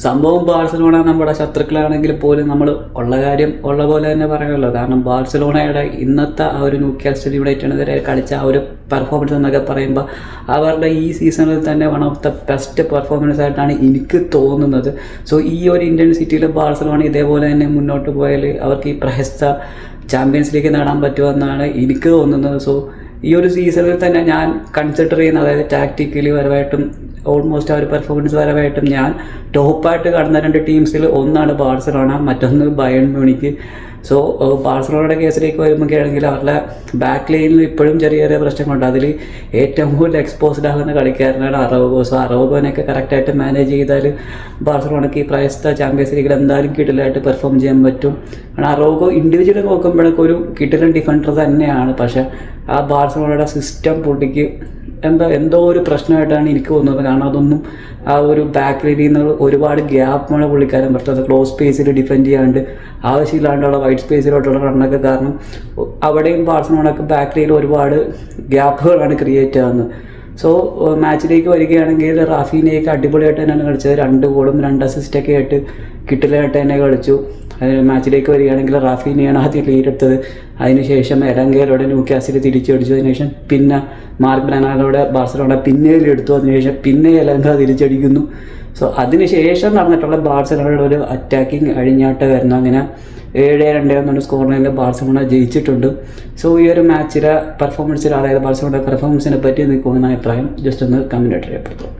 സംഭവം ബാഴ്സലോണ നമ്മുടെ ശത്രുക്കളാണെങ്കിൽ പോലും നമ്മൾ ഉള്ള കാര്യം ഉള്ള പോലെ തന്നെ പറയുമല്ലോ. കാരണം ബാഴ്സലോണയുടെ ഇന്നത്തെ ആ ഒരു ന്യൂക്കാസ്റ്റൽ യുണൈറ്റഡിനെതിരെ കളിച്ച ആ ഒരു പെർഫോമൻസ് എന്നൊക്കെ പറയുമ്പോൾ അവരുടെ ഈ സീസണിൽ തന്നെ one of the best performance ആയിട്ടാണ് എനിക്ക് തോന്നുന്നത്. സോ ഈ ഒരു ഇൻറ്റൻസിറ്റിയിൽ ബാഴ്സലോണ ഇതേപോലെ തന്നെ മുന്നോട്ട് പോയാൽ അവർക്ക് ഈ പ്രശസ്ത ചാമ്പ്യൻസ് ലീഗ് നേടാൻ പറ്റുമെന്നാണ് എനിക്ക് തോന്നുന്നത്. സോ ഈ ഒരു സീസണിൽ തന്നെ ഞാൻ കൺസിഡർ ചെയ്യുന്ന, അതായത് ടാക്റ്റിക്കലി പരമായിട്ടും ഓൾമോസ്റ്റ് ആ ഒരു പെർഫോമൻസ് പരമായിട്ടും ഞാൻ ടോപ്പായിട്ട് കാണുന്ന രണ്ട് ടീംസിൽ ഒന്നാണ് ബാഴ്സലോണ, മറ്റൊന്ന് ബയേൺ മ്യൂണിക്ക്. സോ ബാഴ്സലോണയുടെ കേസിലേക്ക് വരുമ്പോഴാണെങ്കിൽ അവരുടെ ബാക്ക് ലൈനിൽ ഇപ്പോഴും ചെറിയ ചെറിയ പ്രശ്നങ്ങളുണ്ട്. അതിൽ ഏറ്റവും കൂടുതൽ എക്സ്പോസ്ഡ് ആകുന്ന കളിക്കാരനാണ് അറൗഗോ. സോ അറൗഗോനെയൊക്കെ കറക്റ്റായിട്ട് മാനേജ് ചെയ്താൽ ബാഴ്സലോണയ്ക്ക് ഈ പ്രൈസ്ത ചാമ്പ്യൻസ് ലീഗിൽ എന്തായാലും കിടിലായിട്ട് പെർഫോം ചെയ്യാൻ പറ്റും. കാരണം അറൗഗോ ഇൻഡിവിജ്വലി നോക്കുമ്പോഴൊക്കെ ഒരു കിടിലൻ ഡിഫൻഡർ തന്നെയാണ്. പക്ഷേ ആ ബാഴ്സലോണയുടെ സിസ്റ്റം പുള്ളിക്ക് എന്തോ ഒരു പ്രശ്നമായിട്ടാണ് എനിക്ക് തോന്നുന്നത്. കാരണം അതൊന്നും ആ ഒരു ബാക്ക് ലൈനിൽ നിന്ന് ഒരുപാട് ഗ്യാപ്പാണ് പുള്ളിക്കാരൻ പറ്റുന്നത്. ക്ലോസ് സ്പേസിൽ ഡിഫെൻഡ് ചെയ്യാണ്ട് ആവശ്യമില്ലാണ്ടുള്ള വൈറ്റ് സ്പേസിലോട്ടുള്ള റണ്ണൊക്കെ കാരണം അവിടെയും ബാഴ്സലോണക്ക് ബാക്ക് ലൈനിൽ ഒരുപാട് ഗ്യാപ്പുകളാണ് ക്രിയേറ്റ് ആകുന്നത്. സോ മാച്ചിലേക്ക് വരികയാണെങ്കിൽ റാഫീനയൊക്കെ അടിപൊളിയായിട്ട് തന്നെയാണ് കളിച്ചത്. 2 ഗോളും 2 അസിസ്റ്റൊക്കെ ആയിട്ട് കിട്ടലായിട്ട് തന്നെ കളിച്ചു. മാച്ചിലേക്ക് വരികയാണെങ്കിൽ റാഫീനയാണ് ആദ്യം ലീഡെടുത്തത്. അതിനുശേഷം എലങ്കയിലൂടെ ന്യൂക്കാസിൽ തിരിച്ചടിച്ചു. അതിനുശേഷം പിന്നെ മാർക്ക് ബ്രനാലോടെ ബാഴ്സലോണ പിന്നെ എടുത്തു. അതിനുശേഷം പിന്നെ എലങ്ക തിരിച്ചടിക്കുന്നു. സോ അതിനുശേഷം നടന്നിട്ടുള്ള ബാഴ്സലോണയുടെ ഒരു അറ്റാക്കിങ് അഴിഞ്ഞാട്ടമായിരുന്നു. അങ്ങനെ 7-2 എന്നൊരു സ്കോർ ലൈനിൽ ബാഴ്സലോണ ജയിച്ചിട്ടുണ്ട്. സോ ഈ ഒരു മാച്ചിലെ പെർഫോമൻസിൽ, അതായത് ബാഴ്സലോണയുടെ പെർഫോമൻസിനെ പറ്റി നിൽക്കുന്ന അഭിപ്രായം ജസ്റ്റ് ഒന്ന് കമൻറ്റ് ആയിട്ട് രേഖപ്പെടുത്തും.